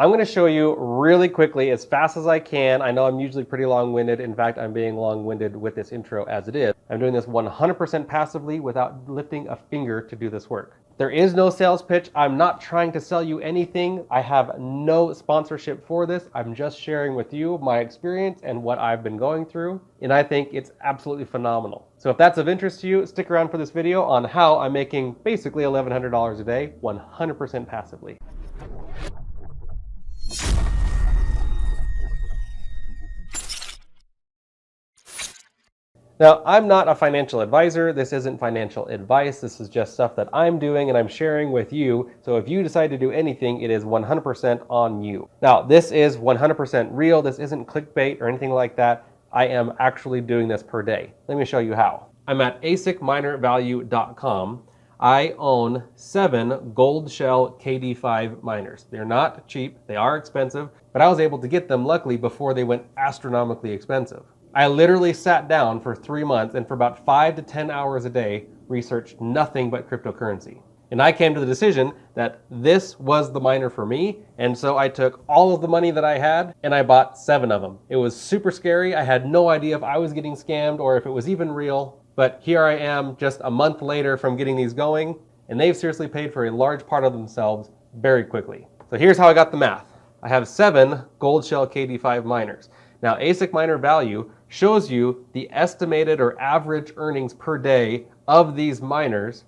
I'm going to show you really quickly, as fast as I can. I know I'm usually pretty long-winded. In fact, I'm being long-winded with this intro as it is. I'm doing this 100% passively without lifting a finger to do this work. There is no sales pitch. I'm not trying to sell you anything. I have no sponsorship for this. I'm just sharing with you my experience and what I've been going through. And I think it's absolutely phenomenal. So if that's of interest to you, stick around for this video on how I'm making basically $1,100 a day, 100% passively. Now, I'm not a financial advisor. This isn't financial advice. This is just stuff that I'm doing and I'm sharing with you. So if you decide to do anything, it is 100% on you. Now, this is 100% real. This isn't clickbait or anything like that. I am actually doing this per day. Let me show you how. I'm at asicminervalue.com. I own 7 Goldshell KD5 miners. They're not cheap. They are expensive, but I was able to get them luckily before they went astronomically expensive. I literally sat down for 3 months and for about 5 to 10 hours a day researched nothing but cryptocurrency. And I came to the decision that this was the miner for me, and so I took all of the money that I had and I bought 7 of them. It was super scary. I had no idea if I was getting scammed or if it was even real, but here I am just a month later from getting these going, and they've seriously paid for a large part of themselves very quickly. So here's how I got the math. I have 7 Goldshell KD5 miners. Now, ASIC Miner Value shows you the estimated or average earnings per day of these miners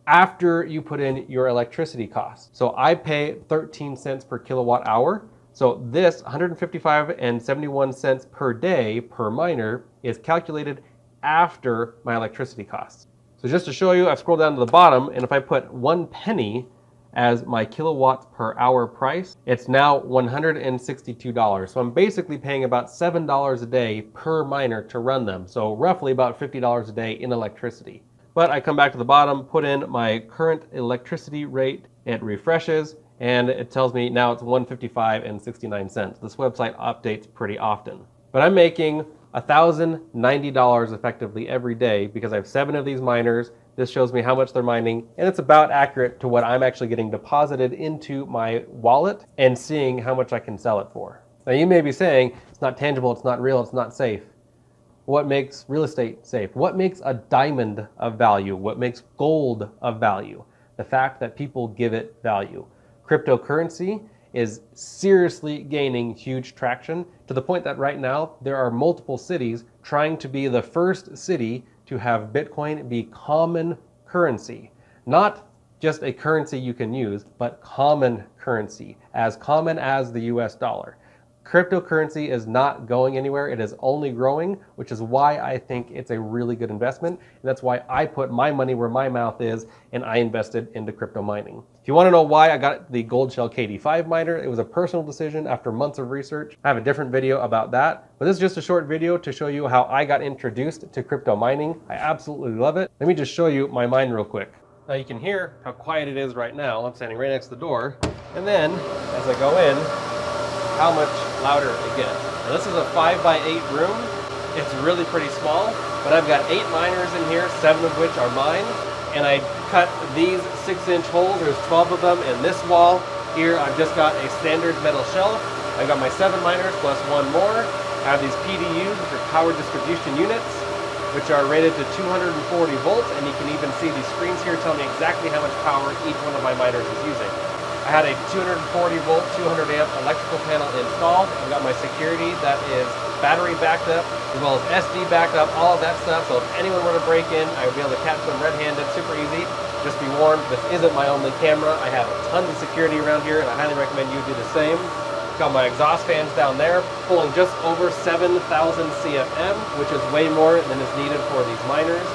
after you put in your electricity costs. So I pay 13 cents per kilowatt hour. So this 155.71 cents per day per miner is calculated after my electricity costs. So just to show you, I've scrolled down to the bottom, and if I put 1 penny as my kilowatts per hour price, it's now $162. So I'm basically paying about $7 a day per miner to run them. So roughly about $50 a day in electricity. But I come back to the bottom, put in my current electricity rate, it refreshes, and it tells me now it's $155.69. This website updates pretty often. But I'm making $1,090 effectively every day because I have 7 of these miners. This shows me how much they're mining, and it's about accurate to what I'm actually getting deposited into my wallet and seeing how much I can sell it for. Now you may be saying, it's not tangible, it's not real, it's not safe. What makes real estate safe? What makes a diamond of value? What makes gold of value? The fact that people give it value. Cryptocurrency is seriously gaining huge traction to the point that right now there are multiple cities trying to be the first city to have Bitcoin be common currency. Not just a currency you can use, but common currency, as common as the US dollar. Cryptocurrency is not going anywhere. It is only growing, which is why I think it's a really good investment. And that's why I put my money where my mouth is and I invested into crypto mining. If you want to know why I got the Goldshell KD5 miner, it was a personal decision after months of research. I have a different video about that, but this is just a short video to show you how I got introduced to crypto mining. I absolutely love it. Let me just show you my mine real quick. Now you can hear how quiet it is right now. I'm standing right next to the door. And then as I go in, how much louder it gets. Now, this is a 5x8 room. It's really pretty small, but I've got 8 miners in here, 7 of which are mine. And I cut these 6-inch holes. There's 12 of them in this wall. Here I've just got a standard metal shelf. I've got my 7 miners plus 1 more. I have these PDUs, which are power distribution units, which are rated to 240 volts. And you can even see these screens here tell me exactly how much power each one of my miners is using. I had a 240 volt, 200 amp electrical panel installed. I've got my security that is battery backed up, as well as SD backed up, all of that stuff. So if anyone were to break in, I would be able to catch them red-handed, super easy. Just be warned, this isn't my only camera. I have tons of security around here, and I highly recommend you do the same. Got my exhaust fans down there, pulling just over 7,000 CFM, which is way more than is needed for these miners.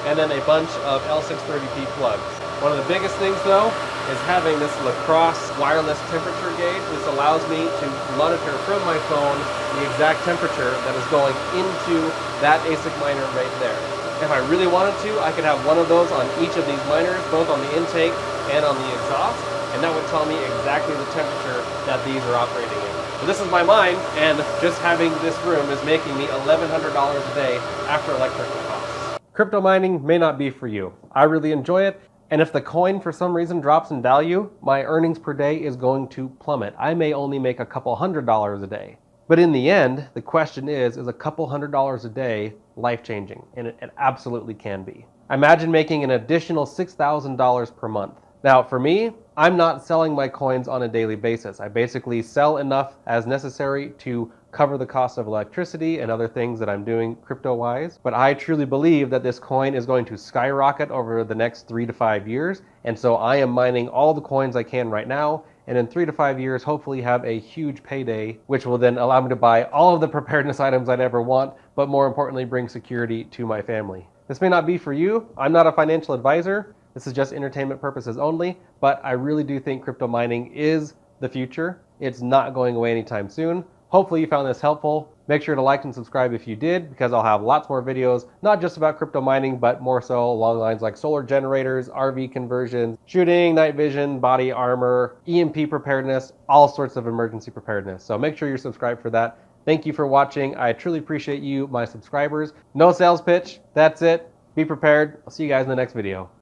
And then a bunch of L630P plugs. One of the biggest things though is having this lacrosse wireless temperature gauge. This allows me to monitor from my phone the exact temperature that is going into that ASIC miner right there. If I really wanted to, I could have one of those on each of these miners, both on the intake and on the exhaust, and that would tell me exactly the temperature that these are operating in. So this is my mine, and just having this room is making me $1,100 a day after electrical costs. Crypto mining may not be for you. I really enjoy it. And if the coin for some reason drops in value, my earnings per day is going to plummet. I may only make a couple $100s a day. But in the end, the question is a couple $100s a day life-changing? And it absolutely can be. Imagine making an additional $6,000 per month. Now, for me, I'm not selling my coins on a daily basis. I basically sell enough as necessary to cover the cost of electricity and other things that I'm doing crypto-wise. But I truly believe that this coin is going to skyrocket over the next 3 to 5 years. And so I am mining all the coins I can right now. And in 3 to 5 years, hopefully have a huge payday, which will then allow me to buy all of the preparedness items I'd ever want, but more importantly, bring security to my family. This may not be for you. I'm not a financial advisor. This is just entertainment purposes only, but I really do think crypto mining is the future. It's not going away anytime soon. Hopefully you found this helpful. Make sure to like and subscribe if you did, because I'll have lots more videos, not just about crypto mining, but more so along lines like solar generators, RV conversions, shooting, night vision, body armor, EMP preparedness, all sorts of emergency preparedness. So make sure you're subscribed for that. Thank you for watching. I truly appreciate you, my subscribers. No sales pitch. That's it. Be prepared. I'll see you guys in the next video.